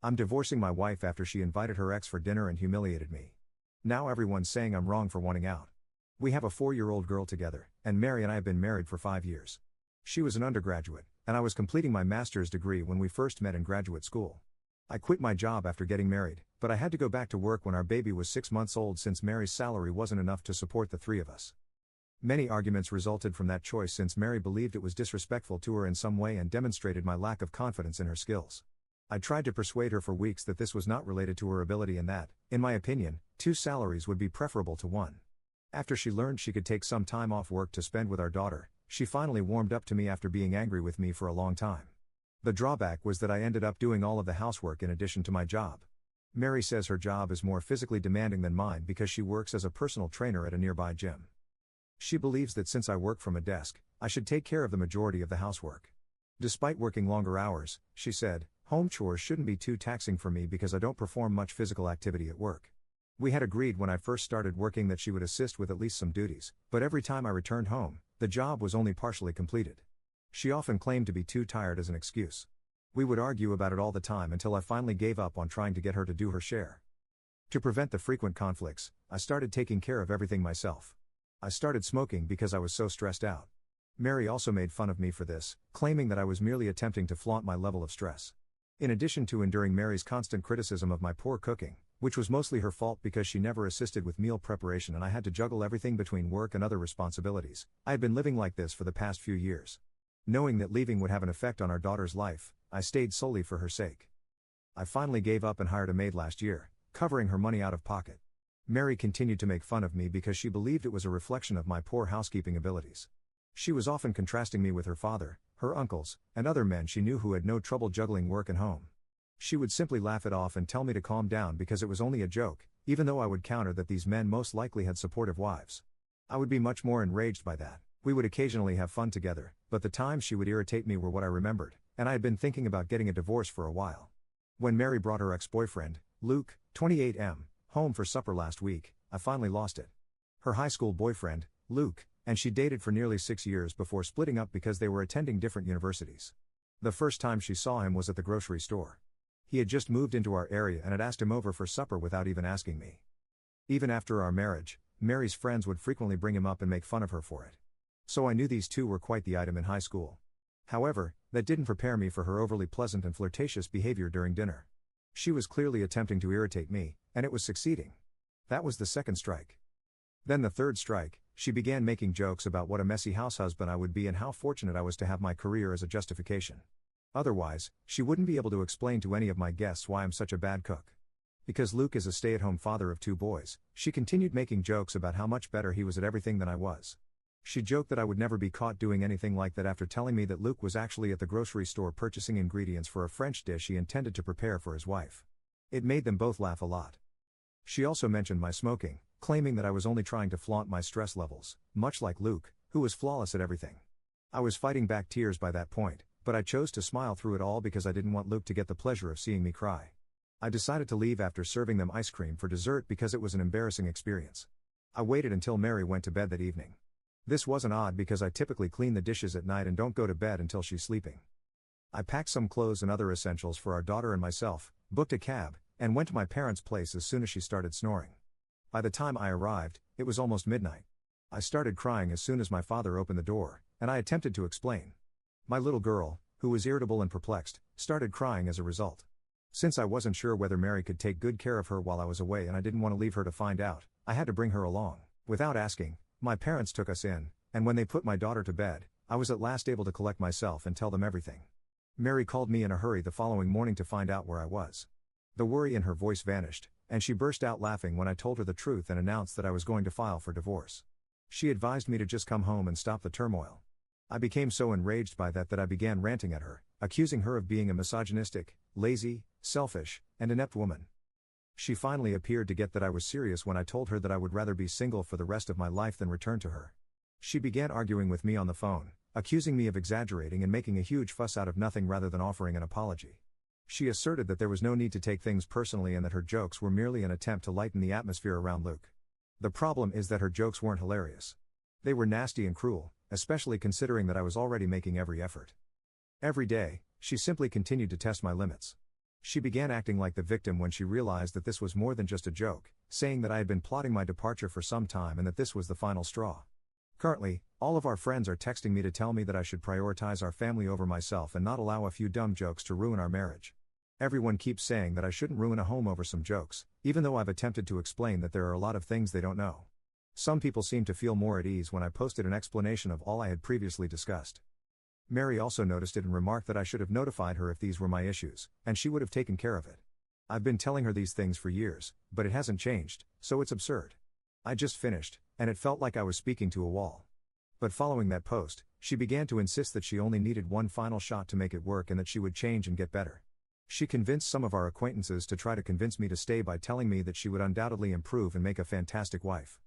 I'm divorcing my wife after she invited her ex for dinner and humiliated me. Now everyone's saying I'm wrong for wanting out. We have a 4-year-old girl together, and Mary and I have been married for 5 years. She was an undergraduate, and I was completing my master's degree when we first met in graduate school. I quit my job after getting married, but I had to go back to work when our baby was 6 months old since Mary's salary wasn't enough to support the three of us. Many arguments resulted from that choice since Mary believed it was disrespectful to her in some way and demonstrated my lack of confidence in her skills. I tried to persuade her for weeks that this was not related to her ability and that, in my opinion, 2 salaries would be preferable to 1. After she learned she could take some time off work to spend with our daughter, she finally warmed up to me after being angry with me for a long time. The drawback was that I ended up doing all of the housework in addition to my job. Mary says her job is more physically demanding than mine because she works as a personal trainer at a nearby gym. She believes that since I work from a desk, I should take care of the majority of the housework. Despite working longer hours, she said, home chores shouldn't be too taxing for me because I don't perform much physical activity at work. We had agreed when I first started working that she would assist with at least some duties, but every time I returned home, the job was only partially completed. She often claimed to be too tired as an excuse. We would argue about it all the time until I finally gave up on trying to get her to do her share. To prevent the frequent conflicts, I started taking care of everything myself. I started smoking because I was so stressed out. Mary also made fun of me for this, claiming that I was merely attempting to flaunt my level of stress. In addition to enduring Mary's constant criticism of my poor cooking, which was mostly her fault because she never assisted with meal preparation and I had to juggle everything between work and other responsibilities, I had been living like this for the past few years. Knowing that leaving would have an effect on our daughter's life, I stayed solely for her sake. I finally gave up and hired a maid last year, covering her money out of pocket. Mary continued to make fun of me because she believed it was a reflection of my poor housekeeping abilities. She was often contrasting me with her father, her uncles, and other men she knew who had no trouble juggling work and home. She would simply laugh it off and tell me to calm down because it was only a joke, even though I would counter that these men most likely had supportive wives. I would be much more enraged by that. We would occasionally have fun together, but the times she would irritate me were what I remembered, and I had been thinking about getting a divorce for a while. When Mary brought her ex-boyfriend, Luke, 28M, home for supper last week, I finally lost it. Her high school boyfriend, Luke, and she dated for nearly 6 years before splitting up because they were attending different universities. The first time she saw him was at the grocery store. He had just moved into our area and had asked him over for supper without even asking me. Even after our marriage, Mary's friends would frequently bring him up and make fun of her for it. So I knew these two were quite the item in high school. However, that didn't prepare me for her overly pleasant and flirtatious behavior during dinner. She was clearly attempting to irritate me, and it was succeeding. That was the second strike. Then the third strike, she began making jokes about what a messy house husband I would be and how fortunate I was to have my career as a justification. Otherwise, she wouldn't be able to explain to any of my guests why I'm such a bad cook. Because Luke is a stay-at-home father of 2 boys, she continued making jokes about how much better he was at everything than I was. She joked that I would never be caught doing anything like that after telling me that Luke was actually at the grocery store purchasing ingredients for a French dish he intended to prepare for his wife. It made them both laugh a lot. She also mentioned my smoking, claiming that I was only trying to flaunt my stress levels, much like Luke, who was flawless at everything. I was fighting back tears by that point, but I chose to smile through it all because I didn't want Luke to get the pleasure of seeing me cry. I decided to leave after serving them ice cream for dessert because it was an embarrassing experience. I waited until Mary went to bed that evening. This wasn't odd because I typically clean the dishes at night and don't go to bed until she's sleeping. I packed some clothes and other essentials for our daughter and myself, booked a cab, and went to my parents' place as soon as she started snoring. By the time I arrived, it was almost midnight. I started crying as soon as my father opened the door, and I attempted to explain. My little girl, who was irritable and perplexed, started crying as a result. Since I wasn't sure whether Mary could take good care of her while I was away and I didn't want to leave her to find out, I had to bring her along. Without asking, my parents took us in, and when they put my daughter to bed, I was at last able to collect myself and tell them everything. Mary called me in a hurry the following morning to find out where I was. The worry in her voice vanished, and she burst out laughing when I told her the truth and announced that I was going to file for divorce. She advised me to just come home and stop the turmoil. I became so enraged by that I began ranting at her, accusing her of being a misogynistic, lazy, selfish, and inept woman. She finally appeared to get that I was serious when I told her that I would rather be single for the rest of my life than return to her. She began arguing with me on the phone, accusing me of exaggerating and making a huge fuss out of nothing rather than offering an apology. She asserted that there was no need to take things personally and that her jokes were merely an attempt to lighten the atmosphere around Luke. The problem is that her jokes weren't hilarious. They were nasty and cruel, especially considering that I was already making every effort. Every day, she simply continued to test my limits. She began acting like the victim when she realized that this was more than just a joke, saying that I had been plotting my departure for some time and that this was the final straw. Currently, all of our friends are texting me to tell me that I should prioritize our family over myself and not allow a few dumb jokes to ruin our marriage. Everyone keeps saying that I shouldn't ruin a home over some jokes, even though I've attempted to explain that there are a lot of things they don't know. Some people seem to feel more at ease when I posted an explanation of all I had previously discussed. Mary also noticed it and remarked that I should have notified her if these were my issues, and she would have taken care of it. I've been telling her these things for years, but it hasn't changed, so it's absurd. I just finished, and it felt like I was speaking to a wall. But following that post, she began to insist that she only needed one final shot to make it work and that she would change and get better. She convinced some of our acquaintances to try to convince me to stay by telling me that she would undoubtedly improve and make a fantastic wife.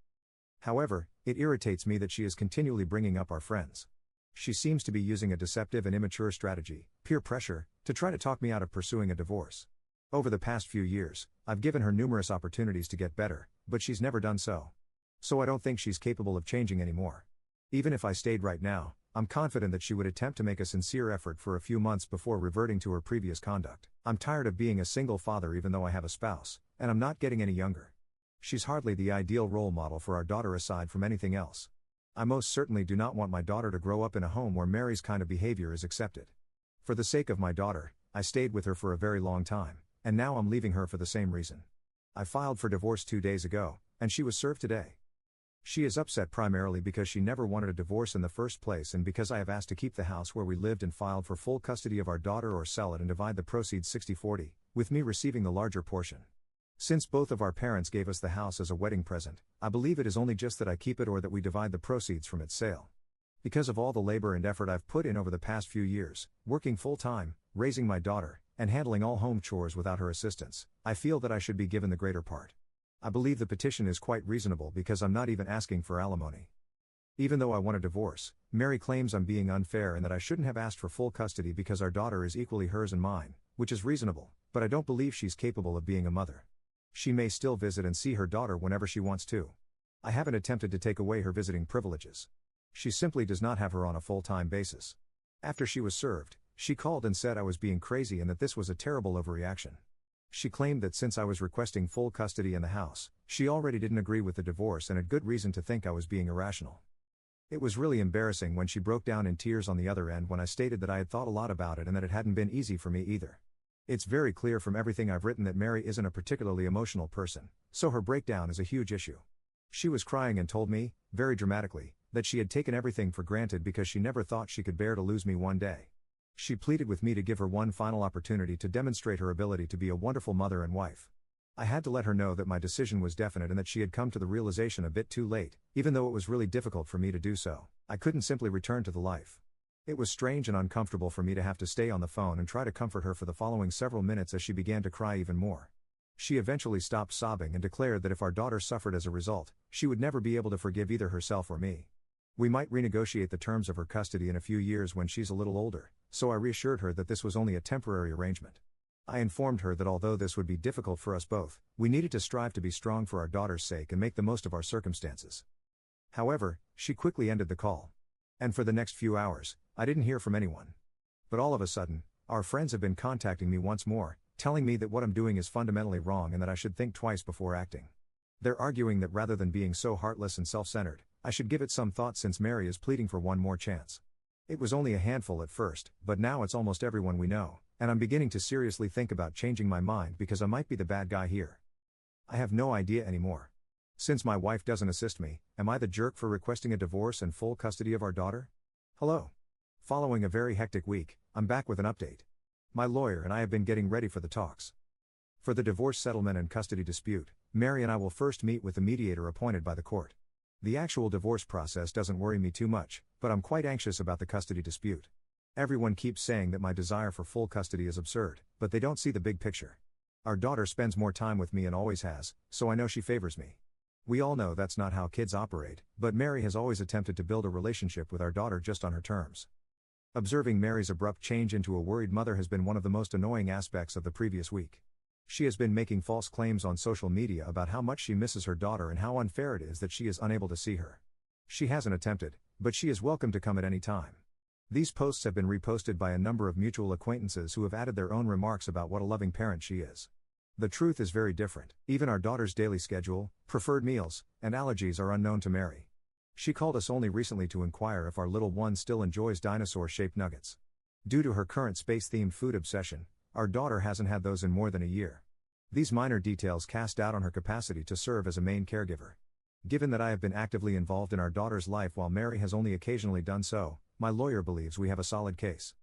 However, it irritates me that she is continually bringing up our friends. She seems to be using a deceptive and immature strategy, peer pressure, to try to talk me out of pursuing a divorce. Over the past few years, I've given her numerous opportunities to get better, but she's never done so. So I don't think she's capable of changing anymore. Even if I stayed right now, I'm confident that she would attempt to make a sincere effort for a few months before reverting to her previous conduct. I'm tired of being a single father even though I have a spouse, and I'm not getting any younger. She's hardly the ideal role model for our daughter aside from anything else. I most certainly do not want my daughter to grow up in a home where Mary's kind of behavior is accepted. For the sake of my daughter, I stayed with her for a very long time, and now I'm leaving her for the same reason. I filed for divorce 2 days ago, and she was served today. She is upset primarily because she never wanted a divorce in the first place and because I have asked to keep the house where we lived and filed for full custody of our daughter or sell it and divide the proceeds 60-40, with me receiving the larger portion. Since both of our parents gave us the house as a wedding present, I believe it is only just that I keep it or that we divide the proceeds from its sale. Because of all the labor and effort I've put in over the past few years, working full-time, raising my daughter, and handling all home chores without her assistance, I feel that I should be given the greater part. I believe the petition is quite reasonable because I'm not even asking for alimony. Even though I want a divorce, Mary claims I'm being unfair and that I shouldn't have asked for full custody because our daughter is equally hers and mine, which is reasonable, but I don't believe she's capable of being a mother. She may still visit and see her daughter whenever she wants to. I haven't attempted to take away her visiting privileges. She simply does not have her on a full-time basis. After she was served, she called and said I was being crazy and that this was a terrible overreaction. She claimed that since I was requesting full custody in the house, she already didn't agree with the divorce and had good reason to think I was being irrational. It was really embarrassing when she broke down in tears on the other end when I stated that I had thought a lot about it and that it hadn't been easy for me either. It's very clear from everything I've written that Mary isn't a particularly emotional person, so her breakdown is a huge issue. She was crying and told me, very dramatically, that she had taken everything for granted because she never thought she could bear to lose me one day. She pleaded with me to give her one final opportunity to demonstrate her ability to be a wonderful mother and wife. I had to let her know that my decision was definite and that she had come to the realization a bit too late, even though it was really difficult for me to do so. I couldn't simply return to the life. It was strange and uncomfortable for me to have to stay on the phone and try to comfort her for the following several minutes as she began to cry even more. She eventually stopped sobbing and declared that if our daughter suffered as a result, she would never be able to forgive either herself or me. We might renegotiate the terms of her custody in a few years when she's a little older, so I reassured her that this was only a temporary arrangement. I informed her that although this would be difficult for us both, we needed to strive to be strong for our daughter's sake and make the most of our circumstances. However, she quickly ended the call. And for the next few hours, I didn't hear from anyone. But all of a sudden, our friends have been contacting me once more, telling me that what I'm doing is fundamentally wrong and that I should think twice before acting. They're arguing that rather than being so heartless and self-centered, I should give it some thought since Mary is pleading for one more chance. It was only a handful at first, but now it's almost everyone we know, and I'm beginning to seriously think about changing my mind because I might be the bad guy here. I have no idea anymore. Since my wife doesn't assist me, am I the jerk for requesting a divorce and full custody of our daughter? Hello. Following a very hectic week, I'm back with an update. My lawyer and I have been getting ready for the talks. For the divorce settlement and custody dispute, Mary and I will first meet with the mediator appointed by the court. The actual divorce process doesn't worry me too much, but I'm quite anxious about the custody dispute. Everyone keeps saying that my desire for full custody is absurd, but they don't see the big picture. Our daughter spends more time with me and always has, so I know she favors me. We all know that's not how kids operate, but Mary has always attempted to build a relationship with our daughter just on her terms. Observing Mary's abrupt change into a worried mother has been one of the most annoying aspects of the previous week. She has been making false claims on social media about how much she misses her daughter and how unfair it is that she is unable to see her. She hasn't attempted, but she is welcome to come at any time. These posts have been reposted by a number of mutual acquaintances who have added their own remarks about what a loving parent she is. The truth is very different. Even our daughter's daily schedule, preferred meals, and allergies are unknown to Mary. She called us only recently to inquire if our little one still enjoys dinosaur-shaped nuggets. Due to her current space-themed food obsession, our daughter hasn't had those in more than a year. These minor details cast doubt on her capacity to serve as a main caregiver. Given that I have been actively involved in our daughter's life while Mary has only occasionally done so, my lawyer believes we have a solid case.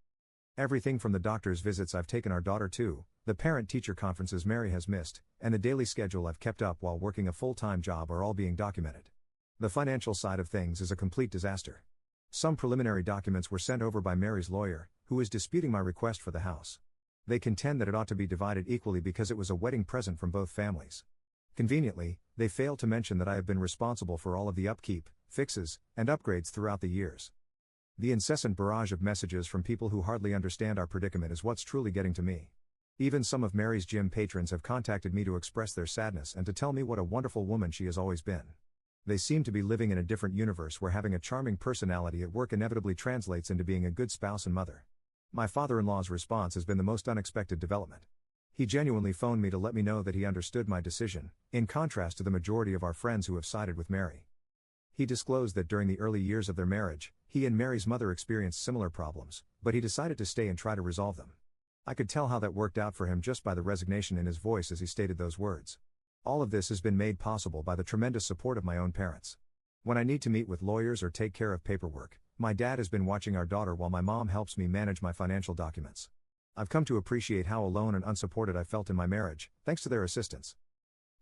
Everything from the doctor's visits I've taken our daughter to, the parent-teacher conferences Mary has missed, and the daily schedule I've kept up while working a full-time job are all being documented. The financial side of things is a complete disaster. Some preliminary documents were sent over by Mary's lawyer, who is disputing my request for the house. They contend that it ought to be divided equally because it was a wedding present from both families. Conveniently, they fail to mention that I have been responsible for all of the upkeep, fixes, and upgrades throughout the years. The incessant barrage of messages from people who hardly understand our predicament is what's truly getting to me. Even some of Mary's gym patrons have contacted me to express their sadness and to tell me what a wonderful woman she has always been. They seem to be living in a different universe where having a charming personality at work inevitably translates into being a good spouse and mother. My father-in-law's response has been the most unexpected development. He genuinely phoned me to let me know that he understood my decision, in contrast to the majority of our friends who have sided with Mary. He disclosed that during the early years of their marriage, he and Mary's mother experienced similar problems, but he decided to stay and try to resolve them. I could tell how that worked out for him just by the resignation in his voice as he stated those words. All of this has been made possible by the tremendous support of my own parents. When I need to meet with lawyers or take care of paperwork, my dad has been watching our daughter while my mom helps me manage my financial documents. I've come to appreciate how alone and unsupported I felt in my marriage, thanks to their assistance.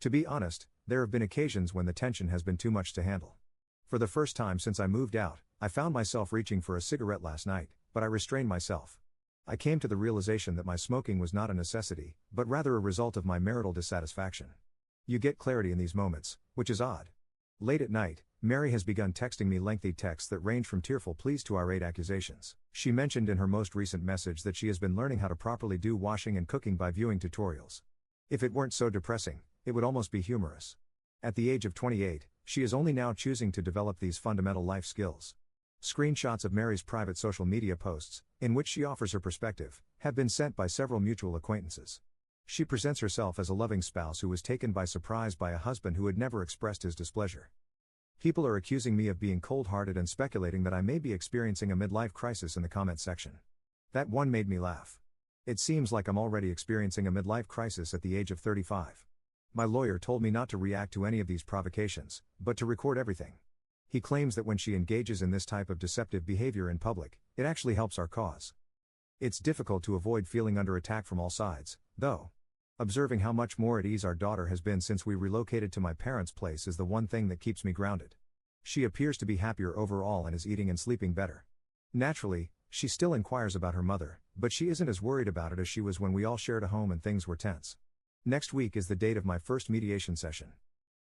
To be honest, there have been occasions when the tension has been too much to handle. For the first time since I moved out, I found myself reaching for a cigarette last night, but I restrained myself. I came to the realization that my smoking was not a necessity, but rather a result of my marital dissatisfaction. You get clarity in these moments, which is odd. Late at night, Mary has begun texting me lengthy texts that range from tearful pleas to irate accusations. She mentioned in her most recent message that she has been learning how to properly do washing and cooking by viewing tutorials. If it weren't so depressing, it would almost be humorous. At the age of 28, she is only now choosing to develop these fundamental life skills. Screenshots of Mary's private social media posts, in which she offers her perspective, have been sent by several mutual acquaintances. She presents herself as a loving spouse who was taken by surprise by a husband who had never expressed his displeasure. People are accusing me of being cold-hearted and speculating that I may be experiencing a midlife crisis in the comment section. That one made me laugh. It seems like I'm already experiencing a midlife crisis at the age of 35. My lawyer told me not to react to any of these provocations, but to record everything. He claims that when she engages in this type of deceptive behavior in public, it actually helps our cause. It's difficult to avoid feeling under attack from all sides, though. Observing how much more at ease our daughter has been since we relocated to my parents' place is the one thing that keeps me grounded. She appears to be happier overall and is eating and sleeping better. Naturally, she still inquires about her mother, but she isn't as worried about it as she was when we all shared a home and things were tense. Next week is the date of my first mediation session.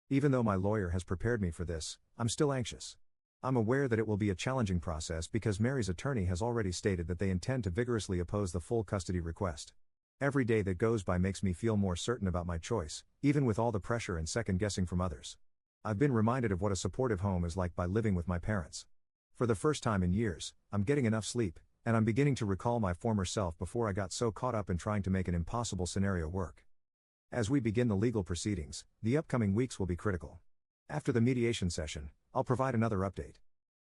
Even though my lawyer has prepared me for this, I'm still anxious. I'm aware that it will be a challenging process because Mary's attorney has already stated that they intend to vigorously oppose the full custody request. Every day that goes by makes me feel more certain about my choice, even with all the pressure and second-guessing from others. I've been reminded of what a supportive home is like by living with my parents. For the first time in years, I'm getting enough sleep, and I'm beginning to recall my former self before I got so caught up in trying to make an impossible scenario work. As we begin the legal proceedings, the upcoming weeks will be critical. After the mediation session, I'll provide another update.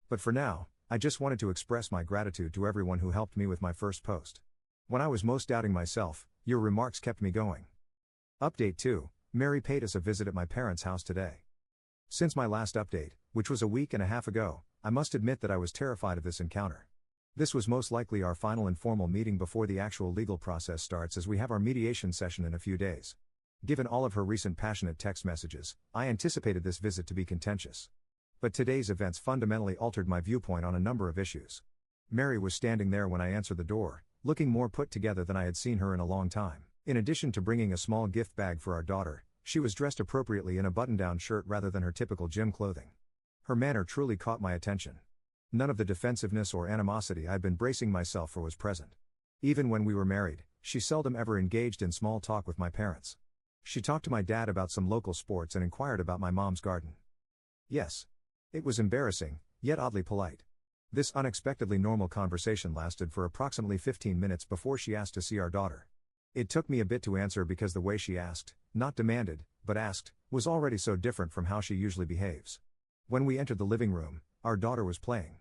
But for now, I just wanted to express my gratitude to everyone who helped me with my first post. When I was most doubting myself, your remarks kept me going. Update 2, Mary paid us a visit at my parents' house today. Since my last update, which was a week and a half ago, I must admit that I was terrified of this encounter. This was most likely our final informal meeting before the actual legal process starts, as we have our mediation session in a few days. Given all of her recent passionate text messages, I anticipated this visit to be contentious. But today's events fundamentally altered my viewpoint on a number of issues. Mary was standing there when I answered the door, looking more put together than I had seen her in a long time. In addition to bringing a small gift bag for our daughter, she was dressed appropriately in a button-down shirt rather than her typical gym clothing. Her manner truly caught my attention. None of the defensiveness or animosity I'd been bracing myself for was present. Even when we were married, she seldom ever engaged in small talk with my parents. She talked to my dad about some local sports and inquired about my mom's garden. Yes. It was embarrassing, yet oddly polite. This unexpectedly normal conversation lasted for approximately 15 minutes before she asked to see our daughter. It took me a bit to answer because the way she asked, not demanded, but asked, was already so different from how she usually behaves. When we entered the living room, our daughter was playing.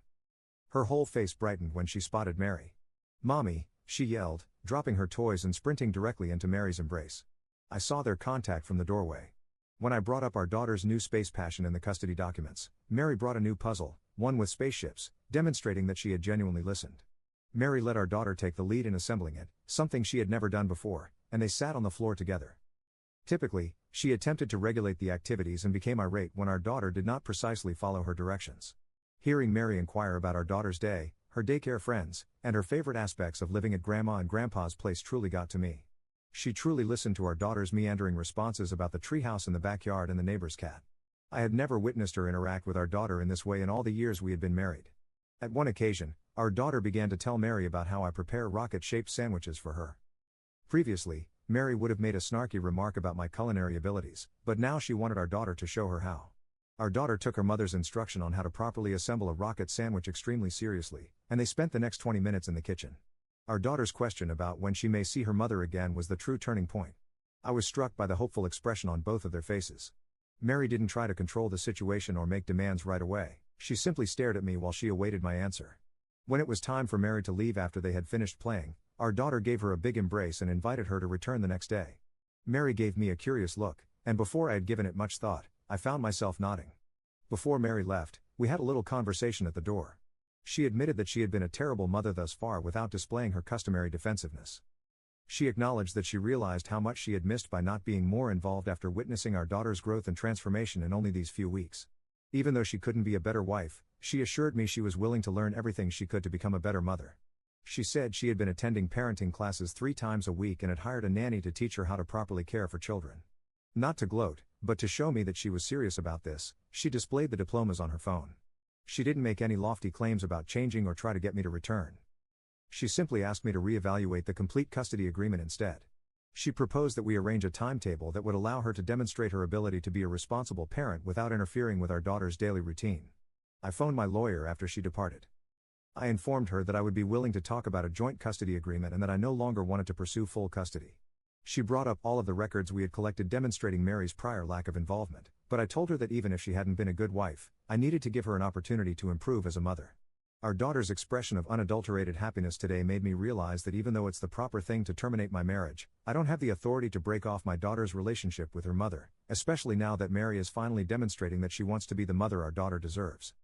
Her whole face brightened when she spotted Mary. "Mommy," she yelled, dropping her toys and sprinting directly into Mary's embrace. I saw their contact from the doorway. When I brought up our daughter's new space passion in the custody documents, Mary brought a new puzzle, one with spaceships, demonstrating that she had genuinely listened. Mary let our daughter take the lead in assembling it, something she had never done before, and they sat on the floor together. Typically, she attempted to regulate the activities and became irate when our daughter did not precisely follow her directions. Hearing Mary inquire about our daughter's day, her daycare friends, and her favorite aspects of living at Grandma and Grandpa's place truly got to me. She truly listened to our daughter's meandering responses about the treehouse in the backyard and the neighbor's cat. I had never witnessed her interact with our daughter in this way in all the years we had been married. At one occasion, our daughter began to tell Mary about how I prepare rocket-shaped sandwiches for her. Previously, Mary would have made a snarky remark about my culinary abilities, but now she wanted our daughter to show her how. Our daughter took her mother's instruction on how to properly assemble a rocket sandwich extremely seriously, and they spent the next 20 minutes in the kitchen. Our daughter's question about when she may see her mother again was the true turning point. I was struck by the hopeful expression on both of their faces. Mary didn't try to control the situation or make demands right away, she simply stared at me while she awaited my answer. When it was time for Mary to leave after they had finished playing, our daughter gave her a big embrace and invited her to return the next day. Mary gave me a curious look, and before I had given it much thought, I found myself nodding. Before Mary left, we had a little conversation at the door. She admitted that she had been a terrible mother thus far without displaying her customary defensiveness. She acknowledged that she realized how much she had missed by not being more involved after witnessing our daughter's growth and transformation in only these few weeks. Even though she couldn't be a better wife, she assured me she was willing to learn everything she could to become a better mother. She said she had been attending parenting classes 3 times a week and had hired a nanny to teach her how to properly care for children. Not to gloat, but to show me that she was serious about this, she displayed the diplomas on her phone. She didn't make any lofty claims about changing or try to get me to return. She simply asked me to reevaluate the complete custody agreement instead. She proposed that we arrange a timetable that would allow her to demonstrate her ability to be a responsible parent without interfering with our daughter's daily routine. I phoned my lawyer after she departed. I informed her that I would be willing to talk about a joint custody agreement and that I no longer wanted to pursue full custody. She brought up all of the records we had collected demonstrating Mary's prior lack of involvement, but I told her that even if she hadn't been a good wife, I needed to give her an opportunity to improve as a mother. Our daughter's expression of unadulterated happiness today made me realize that even though it's the proper thing to terminate my marriage, I don't have the authority to break off my daughter's relationship with her mother, especially now that Mary is finally demonstrating that she wants to be the mother our daughter deserves.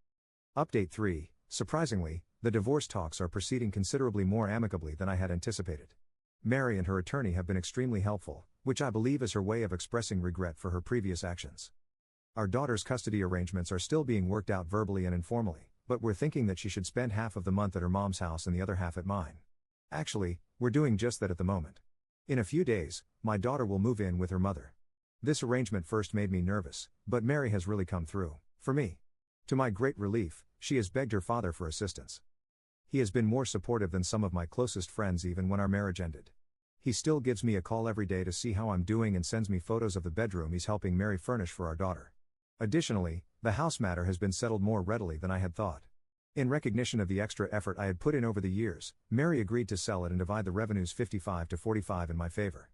Update 3. Surprisingly, the divorce talks are proceeding considerably more amicably than I had anticipated. Mary and her attorney have been extremely helpful, which I believe is her way of expressing regret for her previous actions. Our daughter's custody arrangements are still being worked out verbally and informally, but we're thinking that she should spend half of the month at her mom's house and the other half at mine. Actually, we're doing just that at the moment. In a few days, my daughter will move in with her mother. This arrangement first made me nervous, but Mary has really come through, for me. To my great relief, she has begged her father for assistance. He has been more supportive than some of my closest friends even when our marriage ended. He still gives me a call every day to see how I'm doing and sends me photos of the bedroom he's helping Mary furnish for our daughter. Additionally, the house matter has been settled more readily than I had thought. In recognition of the extra effort I had put in over the years, Mary agreed to sell it and divide the revenues 55-45 in my favor.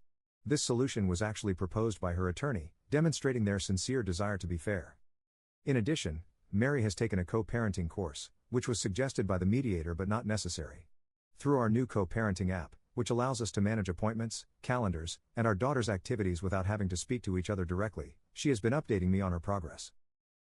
This solution was actually proposed by her attorney, demonstrating their sincere desire to be fair. In addition, Mary has taken a co-parenting course, which was suggested by the mediator but not necessary. Through our new co-parenting app, which allows us to manage appointments, calendars, and our daughter's activities without having to speak to each other directly, she has been updating me on her progress.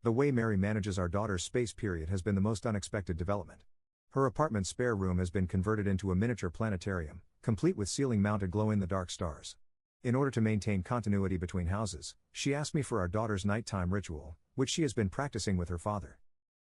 The way Mary manages our daughter's space period has been the most unexpected development. Her apartment's spare room has been converted into a miniature planetarium, complete with ceiling-mounted glow-in-the-dark stars. In order to maintain continuity between houses, she asked me for our daughter's nighttime ritual, which she has been practicing with her father.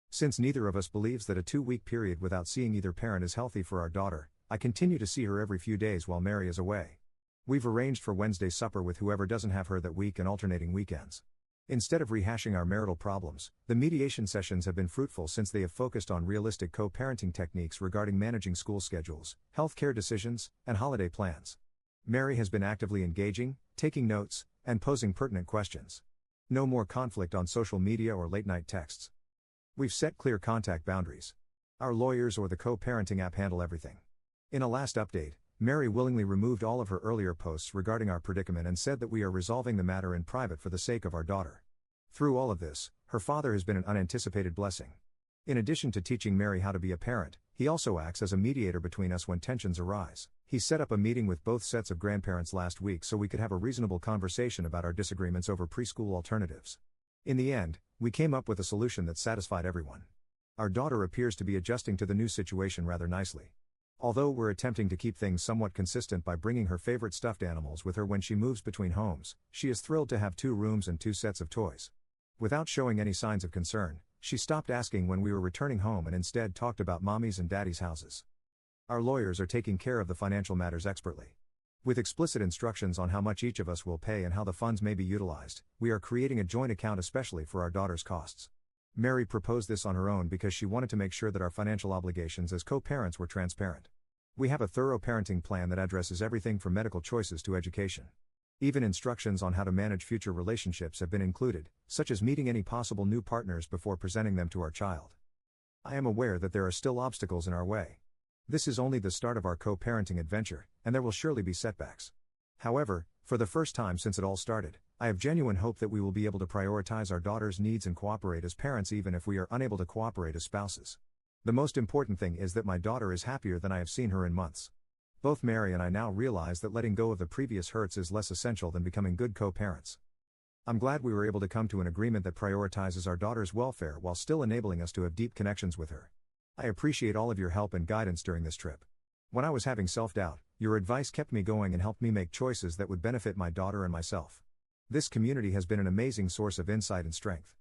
Since neither of us believes that a 2-week period without seeing either parent is healthy for our daughter, I continue to see her every few days while Mary is away. We've arranged for Wednesday supper with whoever doesn't have her that week and alternating weekends. Instead of rehashing our marital problems, the mediation sessions have been fruitful since they have focused on realistic co-parenting techniques regarding managing school schedules, healthcare decisions, and holiday plans. Mary has been actively engaging, taking notes, and posing pertinent questions. No more conflict on social media or late-night texts. We've set clear contact boundaries. Our lawyers or the co-parenting app handle everything. In a last update, Mary willingly removed all of her earlier posts regarding our predicament and said that we are resolving the matter in private for the sake of our daughter. Through all of this, her father has been an unanticipated blessing. In addition to teaching Mary how to be a parent, he also acts as a mediator between us when tensions arise. He set up a meeting with both sets of grandparents last week so we could have a reasonable conversation about our disagreements over preschool alternatives. In the end, we came up with a solution that satisfied everyone. Our daughter appears to be adjusting to the new situation rather nicely. Although we're attempting to keep things somewhat consistent by bringing her favorite stuffed animals with her when she moves between homes, she is thrilled to have 2 rooms and 2 sets of toys. Without showing any signs of concern, she stopped asking when we were returning home and instead talked about mommy's and daddy's houses. Our lawyers are taking care of the financial matters expertly. With explicit instructions on how much each of us will pay and how the funds may be utilized, we are creating a joint account especially for our daughter's costs. Mary proposed this on her own because she wanted to make sure that our financial obligations as co-parents were transparent. We have a thorough parenting plan that addresses everything from medical choices to education. Even instructions on how to manage future relationships have been included, such as meeting any possible new partners before presenting them to our child. I am aware that there are still obstacles in our way. This is only the start of our co-parenting adventure, and there will surely be setbacks. However, for the first time since it all started, I have genuine hope that we will be able to prioritize our daughter's needs and cooperate as parents even if we are unable to cooperate as spouses. The most important thing is that my daughter is happier than I have seen her in months. Both Mary and I now realize that letting go of the previous hurts is less essential than becoming good co-parents. I'm glad we were able to come to an agreement that prioritizes our daughter's welfare while still enabling us to have deep connections with her. I appreciate all of your help and guidance during this trip. When I was having self-doubt, your advice kept me going and helped me make choices that would benefit my daughter and myself. This community has been an amazing source of insight and strength.